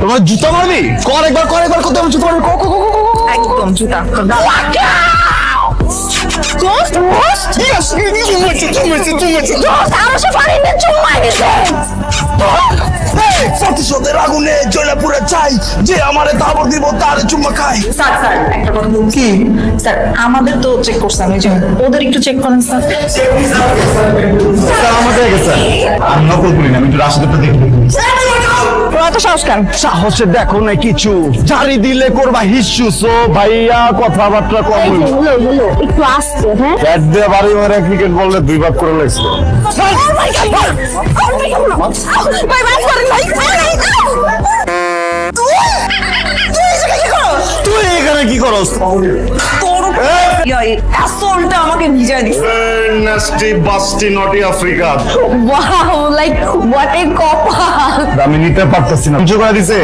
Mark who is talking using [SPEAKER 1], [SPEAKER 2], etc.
[SPEAKER 1] তোমার জুতা মারবি? কর একবার কত আমি জুতা মারবি?
[SPEAKER 2] একদম জুতা
[SPEAKER 1] প্রতিশোধের আগুনে জ্বলে পুড়ে চাই, যে আমারে তাবর দিব তার চুম্মা খাই।
[SPEAKER 2] স্যার স্যার একটা কথা বলছি কি স্যার, আমাদের তো চেক করছেন, ওই যে ওদের একটু চেক করেন স্যার।
[SPEAKER 1] আমাদের গেছে, আমি নকল করি না, আমি একটু রাশিদটা দেখি।
[SPEAKER 2] এত সাহস কেন?
[SPEAKER 1] সাহসে দেখো না কিছু, জারি দিলে করবা হিসু। সো ভাইয়া কথাবার্তা কম হইল,
[SPEAKER 2] একটু আসছে। হ্যাঁ
[SPEAKER 1] ব্যাট দিয়ে বাড়ি মারে ক্রিকেট বললে 2 ভাগ করে লাগছে। তুই এখানে কি করস?
[SPEAKER 2] আসলটা আমাকে ভিজায় দিস।
[SPEAKER 1] নাস্টি বাস্টি নটি Africa.
[SPEAKER 2] Wow, like what a কপাল।
[SPEAKER 1] আমি নিতে পারতেছি না, কিছু করে দিছে।